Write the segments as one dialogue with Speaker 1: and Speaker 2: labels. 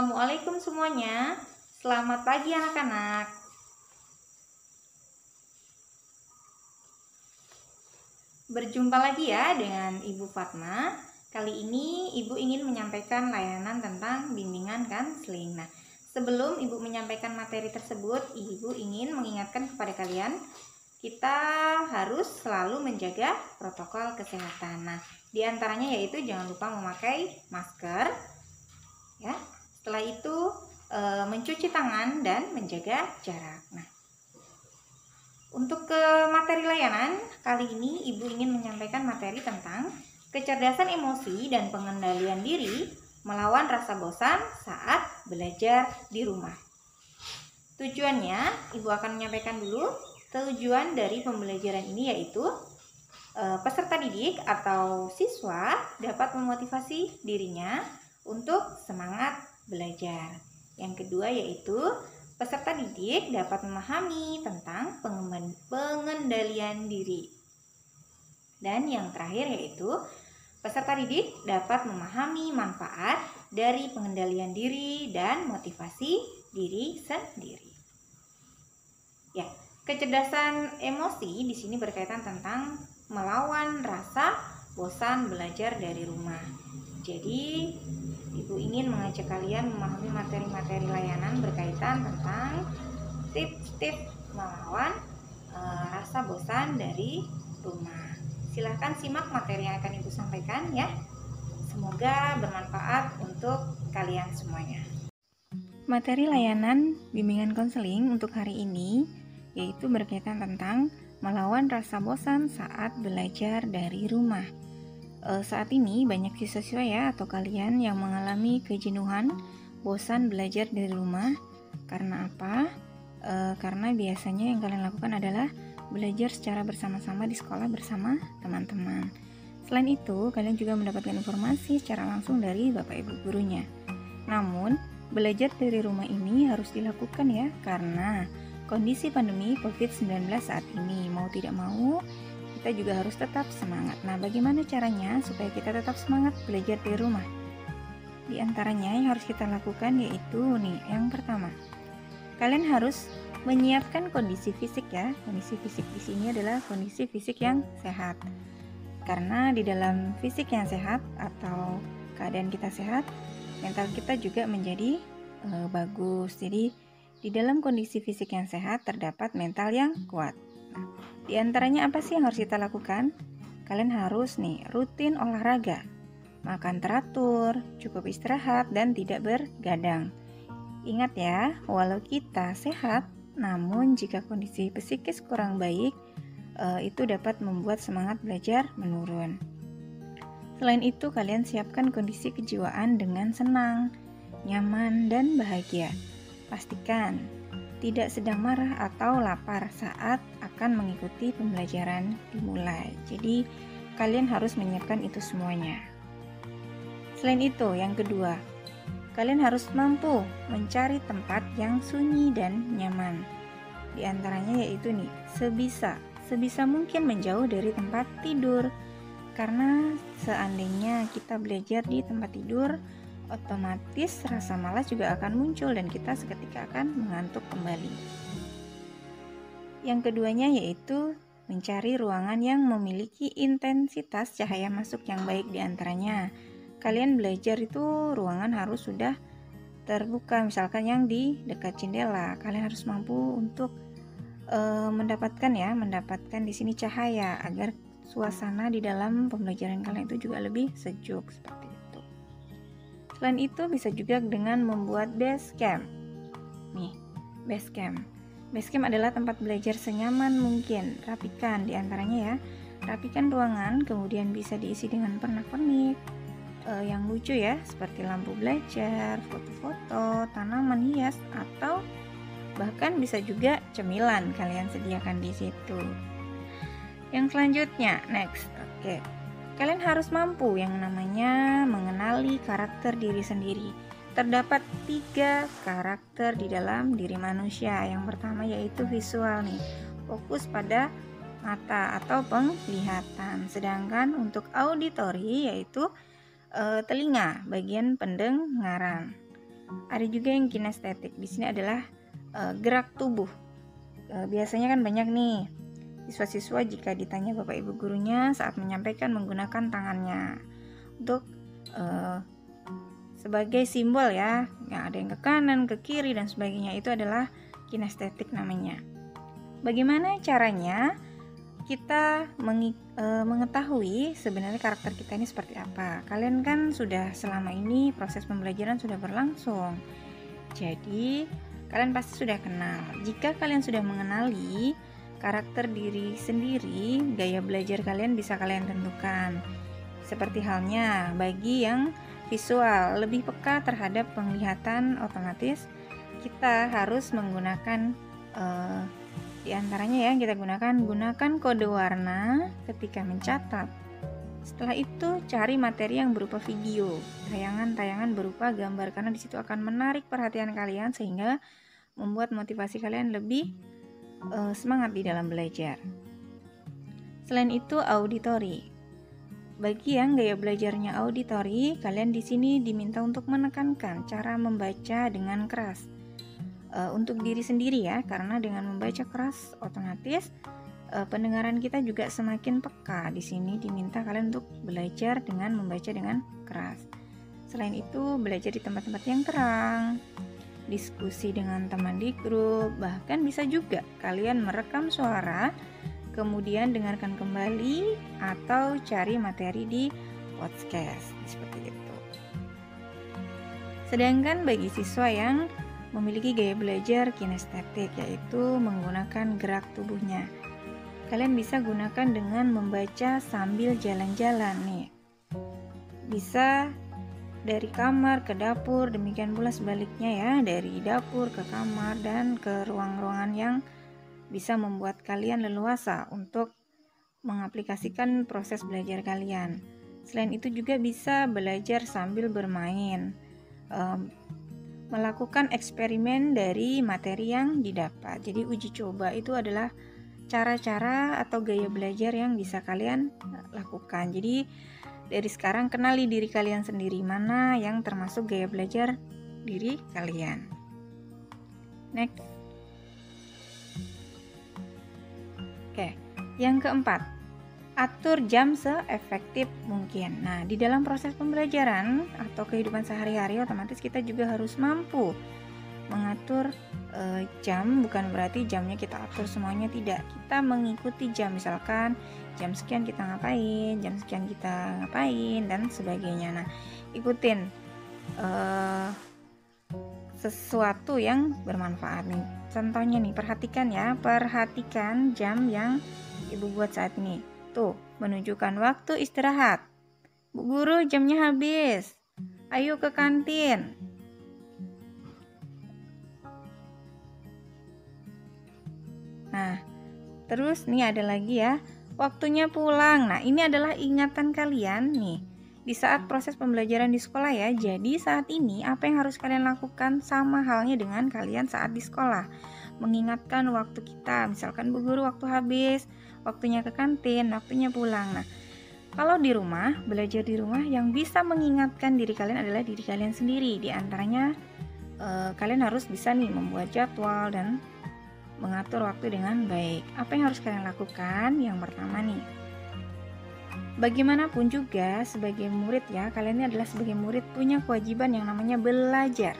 Speaker 1: Assalamualaikum semuanya. Selamat pagi anak-anak. Berjumpa lagi ya dengan Ibu Fatma. Kali ini Ibu ingin menyampaikan layanan tentang bimbingan konseling. Nah, sebelum Ibu menyampaikan materi tersebut, Ibu ingin mengingatkan kepada kalian, kita harus selalu menjaga protokol kesehatan. Nah, di antaranya yaitu jangan lupa memakai masker, ya. Setelah itu mencuci tangan dan menjaga jarak. Nah, untuk ke materi layanan, kali ini Ibu ingin menyampaikan materi tentang kecerdasan emosi dan pengendalian diri melawan rasa bosan saat belajar di rumah. Tujuannya, Ibu akan menyampaikan dulu tujuan dari pembelajaran ini, yaitu peserta didik atau siswa dapat memotivasi dirinya untuk semangat belajar. Yang kedua yaitu peserta didik dapat memahami tentang pengendalian diri. Dan yang terakhir yaitu peserta didik dapat memahami manfaat dari pengendalian diri dan motivasi diri sendiri. Ya, kecerdasan emosi di sini berkaitan tentang melawan rasa bosan belajar dari rumah. Jadi, Ibu ingin mengajak kalian memahami materi-materi layanan berkaitan tentang tips-tips melawan rasa bosan dari rumah. Silahkan simak materi yang akan Ibu sampaikan ya. Semoga bermanfaat untuk kalian semuanya. Materi layanan bimbingan konseling untuk hari ini yaitu berkaitan tentang melawan rasa bosan saat belajar dari rumah. Saat ini banyak siswa-siswa ya atau kalian yang mengalami kejenuhan, bosan belajar dari rumah. Karena apa? Karena biasanya yang kalian lakukan adalah belajar secara bersama-sama di sekolah bersama teman-teman. Selain itu, kalian juga mendapatkan informasi secara langsung dari Bapak Ibu gurunya. Namun, belajar dari rumah ini harus dilakukan ya, karena kondisi pandemi COVID-19 saat ini, mau tidak mau kita juga harus tetap semangat. Nah, bagaimana caranya supaya kita tetap semangat belajar di rumah? Di antaranya yang harus kita lakukan yaitu yang pertama, kalian harus menyiapkan kondisi fisik ya. Kondisi fisik di sini adalah kondisi fisik yang sehat. Karena di dalam fisik yang sehat atau keadaan kita sehat, mental kita juga menjadi bagus. Jadi di dalam kondisi fisik yang sehat terdapat mental yang kuat. Di antaranya apa sih yang harus kita lakukan? Kalian harus rutin olahraga, makan teratur, cukup istirahat, dan tidak bergadang. Ingat ya, walau kita sehat, namun jika kondisi psikis kurang baik, itu dapat membuat semangat belajar menurun. Selain itu, kalian siapkan kondisi kejiwaan dengan senang, nyaman, dan bahagia. Pastikan tidak sedang marah atau lapar saat akan mengikuti pembelajaran dimulai. Jadi, kalian harus menyiapkan itu semuanya. Selain itu, yang kedua, kalian harus mampu mencari tempat yang sunyi dan nyaman. Di antaranya yaitu sebisa mungkin menjauh dari tempat tidur. Karena seandainya kita belajar di tempat tidur, otomatis rasa malas juga akan muncul dan kita seketika akan mengantuk kembali. Yang keduanya yaitu mencari ruangan yang memiliki intensitas cahaya masuk yang baik. Di antaranya kalian belajar itu ruangan harus sudah terbuka, misalkan yang di dekat jendela. Kalian harus mampu untuk mendapatkan di sini cahaya agar suasana di dalam pembelajaran kalian itu juga lebih sejuk seperti itu. Selain itu bisa juga dengan membuat base camp. Base camp. Base camp adalah tempat belajar senyaman mungkin. Rapikan di antaranya ya. Rapikan ruangan, kemudian bisa diisi dengan pernak-pernik yang lucu ya, seperti lampu belajar, foto-foto, tanaman hias, atau bahkan bisa juga cemilan kalian sediakan di situ. Yang selanjutnya, next. Oke. Kalian harus mampu yang namanya mengenali karakter diri sendiri. Terdapat 3 karakter di dalam diri manusia. Yang pertama yaitu visual fokus pada mata atau penglihatan. Sedangkan untuk auditori yaitu telinga, bagian pendengaran. Ada juga yang kinestetik. Di sini adalah gerak tubuh. Biasanya kan banyak nih siswa-siswa jika ditanya Bapak Ibu gurunya saat menyampaikan menggunakan tangannya untuk sebagai simbol ya, ada yang ke kanan, ke kiri dan sebagainya. Itu adalah kinestetik namanya. Bagaimana caranya kita mengetahui sebenarnya karakter kita ini seperti apa? Kalian kan sudah selama ini proses pembelajaran sudah berlangsung. Jadi kalian pasti sudah kenal. Jika kalian sudah mengenali karakter diri sendiri, gaya belajar kalian bisa kalian tentukan. Seperti halnya bagi yang visual, lebih peka terhadap penglihatan, otomatis kita harus menggunakan di antaranya ya, kita gunakan kode warna ketika mencatat. Setelah itu cari materi yang berupa video, tayangan-tayangan berupa gambar, karena di situ akan menarik perhatian kalian sehingga membuat motivasi kalian lebih semangat di dalam belajar. Selain itu auditori. Bagi yang gaya belajarnya auditori, kalian di sini diminta untuk menekankan cara membaca dengan keras. Untuk diri sendiri ya, karena dengan membaca keras otomatis pendengaran kita juga semakin peka. Di sini diminta kalian untuk belajar dengan membaca dengan keras. Selain itu, belajar di tempat-tempat yang terang, diskusi dengan teman di grup, bahkan bisa juga kalian merekam suara kemudian dengarkan kembali atau cari materi di podcast seperti itu. Sedangkan bagi siswa yang memiliki gaya belajar kinestetik, yaitu menggunakan gerak tubuhnya, kalian bisa gunakan dengan membaca sambil jalan-jalan nih. Bisa dari kamar ke dapur, demikian pula sebaliknya ya, dari dapur ke kamar dan ke ruang-ruangan yang bisa membuat kalian leluasa untuk mengaplikasikan proses belajar kalian. Selain itu juga bisa belajar sambil bermain, melakukan eksperimen dari materi yang didapat. Jadi uji coba itu adalah cara-cara atau gaya belajar yang bisa kalian lakukan. Jadi dari sekarang kenali diri kalian sendiri, mana yang termasuk gaya belajar diri kalian. Next. Oke, yang keempat, atur jam seefektif mungkin. Nah, di dalam proses pembelajaran atau kehidupan sehari-hari otomatis kita juga harus mampu mengatur jam. Bukan berarti jamnya kita atur semuanya, tidak. Kita mengikuti jam, misalkan jam sekian kita ngapain, jam sekian kita ngapain dan sebagainya. Nah, ikutin sesuatu yang bermanfaat nih. Contohnya nih, perhatikan jam yang Ibu buat saat ini. Tuh, menunjukkan waktu istirahat. Bu guru, jamnya habis. Ayo ke kantin. Nah, terus nih ada lagi ya, waktunya pulang. Nah, ini adalah ingatan kalian nih di saat proses pembelajaran di sekolah ya. Jadi saat ini apa yang harus kalian lakukan sama halnya dengan kalian saat di sekolah. Mengingatkan waktu kita, misalkan Bu guru waktu habis, waktunya ke kantin, waktunya pulang. Nah, kalau di rumah, belajar di rumah, yang bisa mengingatkan diri kalian adalah diri kalian sendiri. Di antaranya kalian harus bisa nih membuat jadwal dan mengatur waktu dengan baik. Apa yang harus kalian lakukan? Yang pertama nih, bagaimanapun juga sebagai murid ya, kalian ini adalah sebagai murid punya kewajiban yang namanya belajar,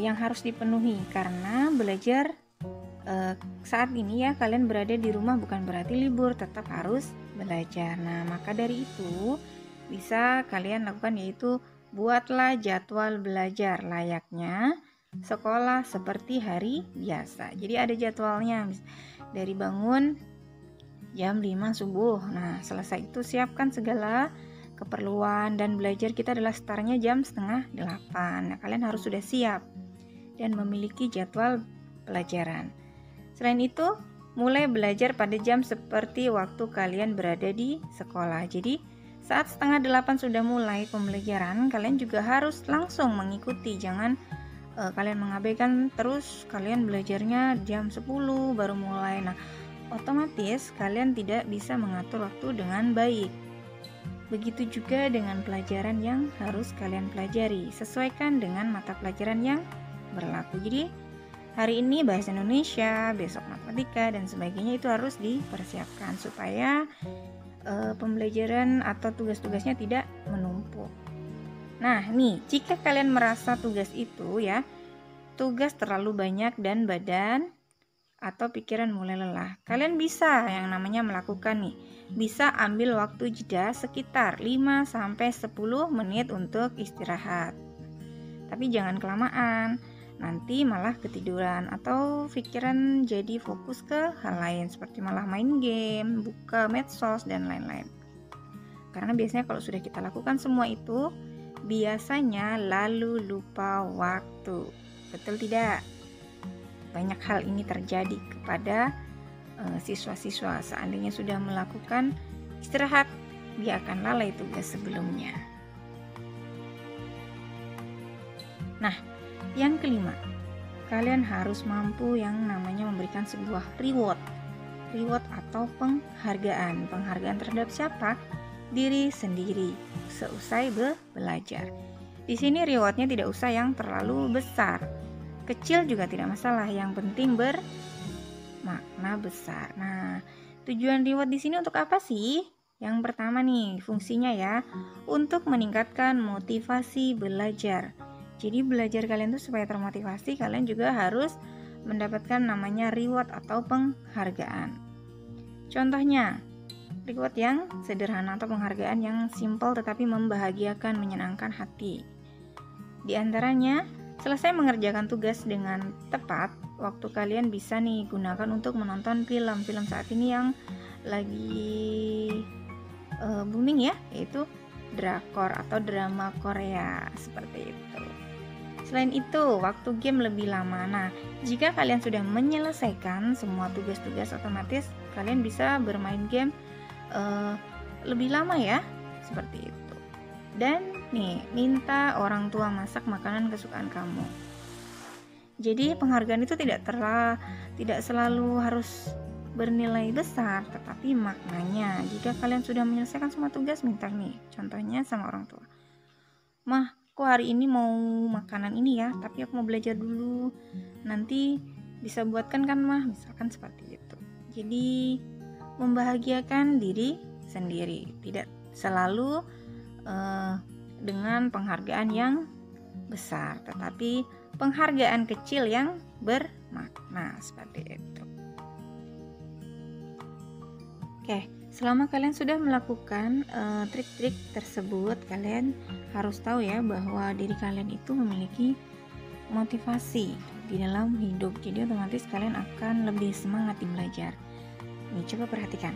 Speaker 1: yang harus dipenuhi. Karena belajar saat ini ya, kalian berada di rumah bukan berarti libur, tetap harus belajar. Nah, maka dari itu bisa kalian lakukan, yaitu buatlah jadwal belajar layaknya sekolah seperti hari biasa. Jadi ada jadwalnya, dari bangun jam 5 subuh. Nah, selesai itu siapkan segala keperluan, dan belajar kita adalah startnya jam 7:30. Nah, kalian harus sudah siap dan memiliki jadwal pelajaran. Selain itu, mulai belajar pada jam seperti waktu kalian berada di sekolah. Jadi saat 7:30 sudah mulai pembelajaran, kalian juga harus langsung mengikuti. Jangan kalian mengabaikan terus, kalian belajarnya jam 10 baru mulai. Nah, otomatis kalian tidak bisa mengatur waktu dengan baik. Begitu juga dengan pelajaran yang harus kalian pelajari, sesuaikan dengan mata pelajaran yang berlaku. Jadi hari ini bahasa Indonesia, besok matematika dan sebagainya itu harus dipersiapkan supaya pembelajaran atau tugas-tugasnya tidak menumpuk. Nah, nih, jika kalian merasa tugas terlalu banyak dan badan atau pikiran mulai lelah, kalian bisa yang namanya melakukan bisa ambil waktu jeda sekitar 5-10 menit untuk istirahat. Tapi jangan kelamaan, nanti malah ketiduran atau pikiran jadi fokus ke hal lain seperti malah main game, buka medsos dan lain-lain. Karena biasanya kalau sudah kita lakukan semua itu, biasanya lalu lupa waktu. Betul tidak? Banyak hal ini terjadi kepada siswa-siswa. Seandainya sudah melakukan istirahat, dia akan lalai tugas sebelumnya. Nah, yang kelima, kalian harus mampu yang namanya memberikan sebuah reward atau penghargaan. Penghargaan terhadap siapa? Diri sendiri seusai belajar. Di sini rewardnya tidak usah yang terlalu besar, kecil juga tidak masalah, yang penting bermakna besar. Nah, tujuan reward di sini untuk apa sih? Yang pertama nih, fungsinya ya, untuk meningkatkan motivasi belajar. Jadi belajar kalian tuh supaya termotivasi, kalian juga harus mendapatkan namanya reward atau penghargaan. Contohnya, reward yang sederhana atau penghargaan yang simple tetapi membahagiakan, menyenangkan hati. Di antaranya, selesai mengerjakan tugas dengan tepat, waktu kalian bisa gunakan untuk menonton film saat ini yang lagi booming ya, yaitu drakor atau drama Korea seperti itu. Selain itu, waktu game lebih lama. Nah, jika kalian sudah menyelesaikan semua tugas-tugas, otomatis kalian bisa bermain game lebih lama ya, seperti itu. Dan minta orang tua masak makanan kesukaan kamu. Jadi penghargaan itu tidak selalu harus bernilai besar, tetapi maknanya. Jika kalian sudah menyelesaikan semua tugas, minta contohnya sama orang tua. Mah, aku hari ini mau makanan ini ya, tapi aku mau belajar dulu. Nanti bisa buatkan kan mah, misalkan seperti itu. Jadi membahagiakan diri sendiri, tidak selalu dengan penghargaan yang besar, tetapi penghargaan kecil yang bermakna seperti itu. Oke, selama kalian sudah melakukan trik-trik tersebut, kalian harus tahu ya bahwa diri kalian itu memiliki motivasi di dalam hidup. Jadi otomatis kalian akan lebih semangat di belajar. Nih, coba perhatikan.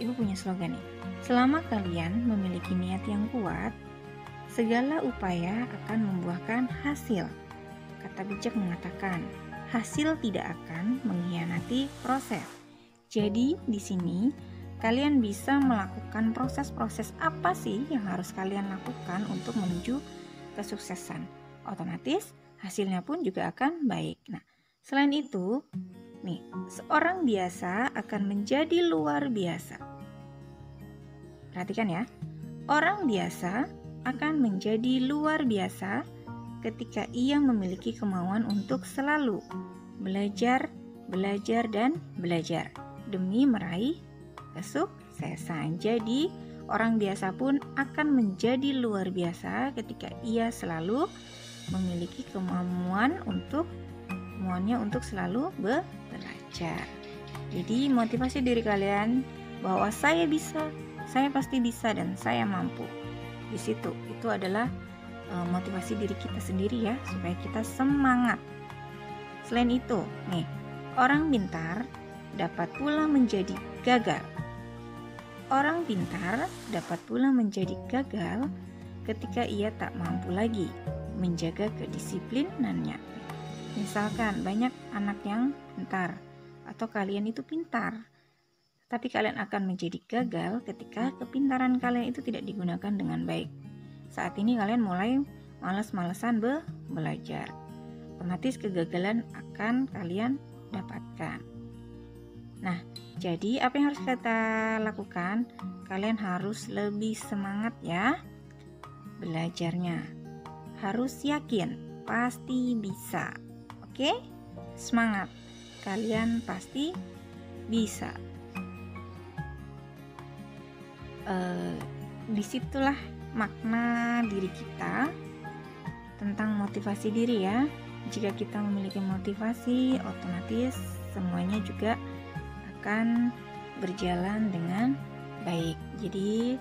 Speaker 1: Ibu punya slogan nih. Selama kalian memiliki niat yang kuat, segala upaya akan membuahkan hasil. Kata bijak mengatakan, hasil tidak akan mengkhianati proses. Jadi di sini kalian bisa melakukan proses-proses apa sih yang harus kalian lakukan untuk menuju kesuksesan. Otomatis hasilnya pun juga akan baik. Nah, selain itu, seorang biasa akan menjadi luar biasa. Perhatikan ya, orang biasa akan menjadi luar biasa ketika ia memiliki kemauan untuk selalu belajar dan belajar demi meraih kesuksesan. Jadi, orang biasa pun akan menjadi luar biasa ketika ia selalu memiliki kemauannya untuk selalu belajar. Jadi, motivasi diri kalian bahwa saya bisa, saya pasti bisa, dan saya mampu. Di situ, itu adalah motivasi diri kita sendiri ya, supaya kita semangat. Selain itu, orang pintar dapat pula menjadi gagal. Orang pintar dapat pula menjadi gagal ketika ia tak mampu lagi menjaga kedisiplinannya. Misalkan banyak anak yang pintar atau kalian itu pintar, tapi kalian akan menjadi gagal ketika kepintaran kalian itu tidak digunakan dengan baik. Saat ini kalian mulai malas-malesan belajar. Otomatis kegagalan akan kalian dapatkan. Nah, jadi apa yang harus kita lakukan? Kalian harus lebih semangat ya belajarnya. Harus yakin, pasti bisa. Oke? Semangat. Kalian pasti bisa. Disitulah makna diri kita tentang motivasi diri ya. Jika kita memiliki motivasi, otomatis semuanya juga akan berjalan dengan baik. Jadi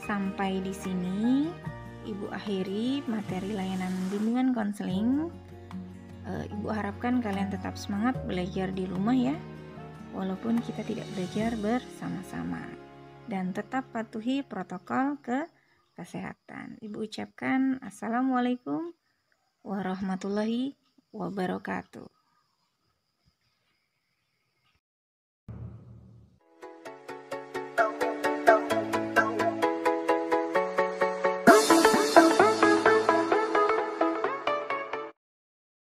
Speaker 1: sampai di sini Ibu akhiri materi layanan bimbingan konseling. Ibu harapkan kalian tetap semangat belajar di rumah ya, walaupun kita tidak belajar bersama-sama, dan tetap patuhi protokol kesehatan. Ibu ucapkan Assalamualaikum warahmatullahi wabarakatuh.